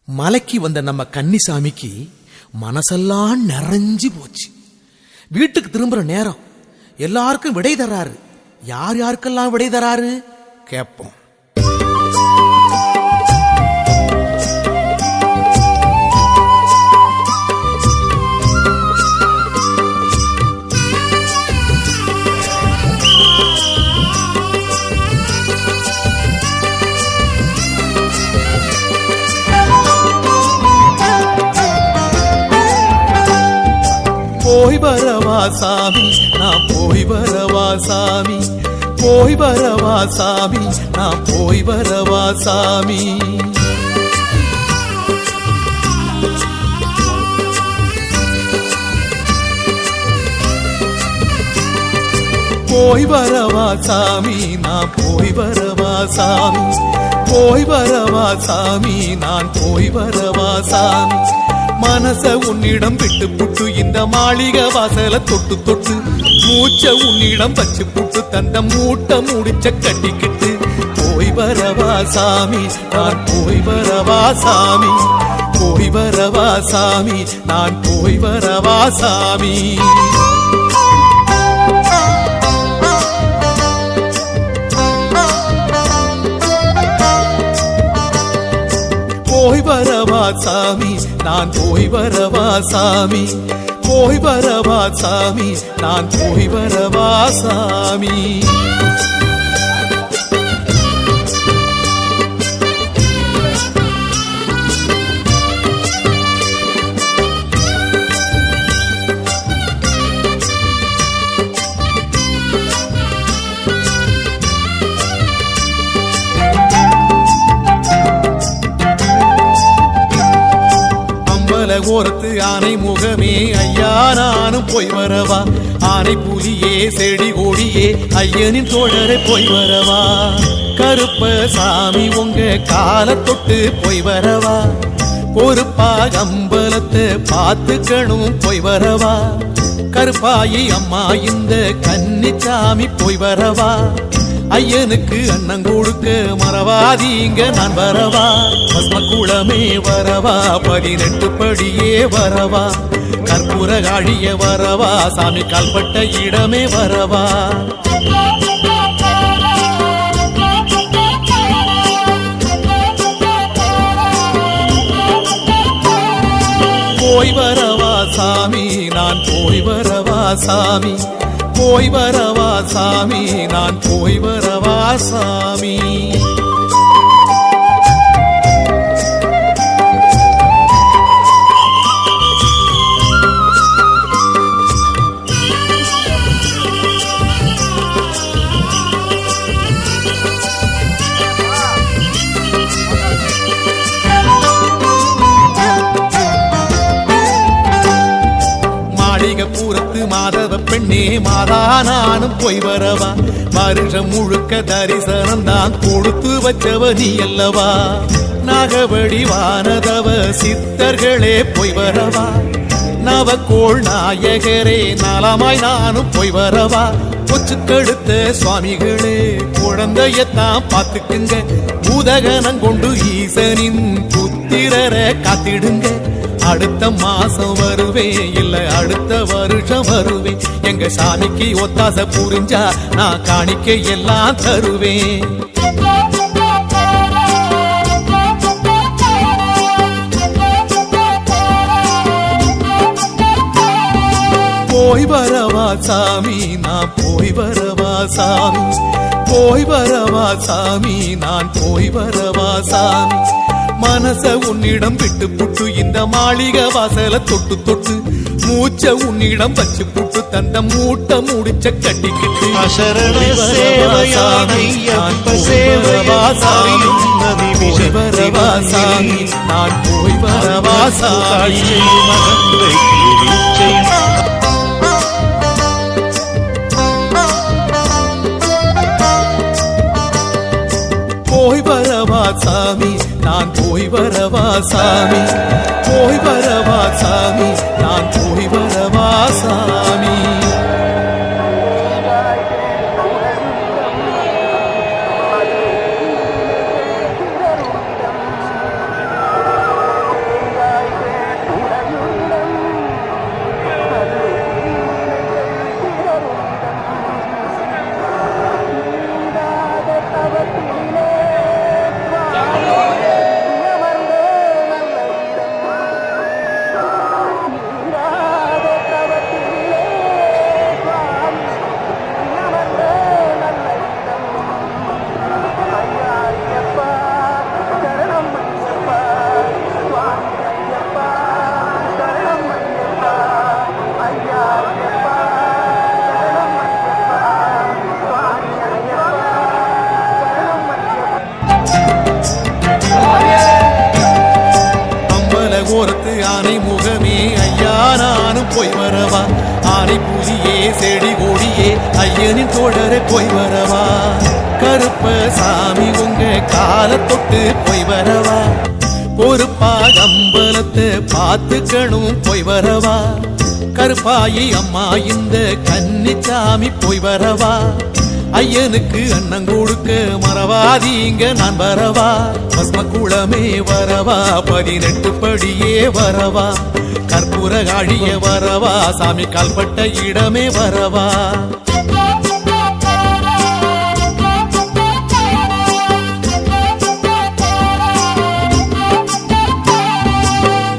மலைக்கு வந்த நம்ம கன்னிசாமிக்கு மனசெல்லாம் நிறைஞ்சு போச்சு. வீட்டுக்கு திரும்புற நேரம். எல்லாருக்கும் விடை தராரு. யார் யாருக்கெல்லாம் விடை தராரு கேட்போம். போய் வரவா சாமி, நான் போய் வரவா சாமி, போய் வரவா சாமி, நான் போய் வரவா சாமி. போய் வரவா சாமி, நான் போய் வரவா சாமி, போய் வரவா சாமி, நான் போய் வரவா சாமி. மனச உன்னிடம் விட்டு புட்டு இந்த மாளிகை வாசல தொட்டு தொட்டு மூச்ச உன்னிடம் பச்சு புட்டு தந்த மூட்டை முடிச்ச கட்டிக்கிட்டு போய் வரவா சாமி, நான் போய் வரவா சாமி, போய் வரவா சாமி, நான் போய் வரவா சாமி. போய் வரவா சாமி, நான் போய் வரவா சாமி, போய் வரவா சாமி, நான் போய் வரவா சாமி. ஓரத்து ஆனை முகமே ஐயா, நானும் போய் வரவா. ஆனை புலியே செடி கொடியே ஐயனின் தோழரை போய் வரவா. கருப்ப சாமி உங்க கால தொட்டு போய் வரவா. பொறுப்பா அம்பலத்தை பார்த்துக்கணும் போய் வரவா. கருப்பாயி அம்மா இந்த கன்னிச்சாமி போய் வரவா. ஐயனுக்கு அண்ணன் கொடுக்க மறவாதீங்க நான் வரவா. பஸ்மகுளமே வரவா, 18 படியே வரவா. கற்பூர காழிய வரவா, சாமி கால்பட்ட இடமே வரவா. போய் வரவா சாமி, நான் போய் வரவா சாமி, போய் வரவா சாமி, நான் போய் வரவா சாமி. பூரத்து மாதவ பெண்ணே மாதா, நானும் போய் வரவா. வருஷம் முழுக்க தரிசனம் தான் கொடுத்து வச்சவ நீ அல்லவா. நாகவடி வானதவ சித்தர்களே போய் வரவா. நவக்கோள் நாயகரே நலமாய் நானும் போய் வரவா. கொச்சு கடுத்த சுவாமிகளே குழந்தையத்தான் பார்த்துக்குங்க. பூதகனம் கொண்டு ஈசனின் புத்திரரை காத்திடுங்க. அடுத்த மாசம் வருவேன், இல்ல அடுத்த வருஷம் வருவேன். எங்க சாமிக்கு ஒத்தாசை புரிஞ்சா நான் காணிக்கை எல்லாம் தருவேன். போய் வரவா சாமி, நான் போய் வரவா சாமி, போய் வரவா சாமி, நான் போய் வரவா சாமி. மனச உன்னிடம் விட்டு புட்டு இந்த மாளிகை வாசல தொட்டு தொட்டு மூச்ச உன்னிடம் பச்சு புட்டு தந்த மூட்டை முடிச்ச கட்டிக்கிட்டு வரவா சாமி, நான் போய் வரவா சாமி. போய் வரவா சாமி, நான் போய் வரவா சாமி, போய் வரவா சாமி, நான் போய் வரவா சாமி. ஆனை முகமே ஐயா நானும் போய் வரவா ஆனை புலியே செடி கொடியே ஐயனின் தோழரை போய் வரவா கருப்ப சாமி உங்க காலை தொட்டு போய் வரவா பொறுப்பா அம்பலத்தை பார்த்துக்கணும் போய் வரவா கருப்பாயி அம்மா இந்த கன்னிச்சாமி போய் வரவா ஐயனுக்கு அண்ணன் கொடுக்க மறவாதீங்க நான் வரவா பஸ்ம குளமே வரவா 18 படியே வரவா கற்பூர காழிய வரவா சாமி கால்பட்ட இடமே வரவா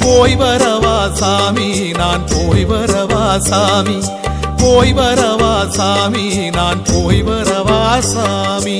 போய் வரவா சாமி நான் போய் வரவா சாமி போய் வரவா சாமி நான் போய் வரவா சாமி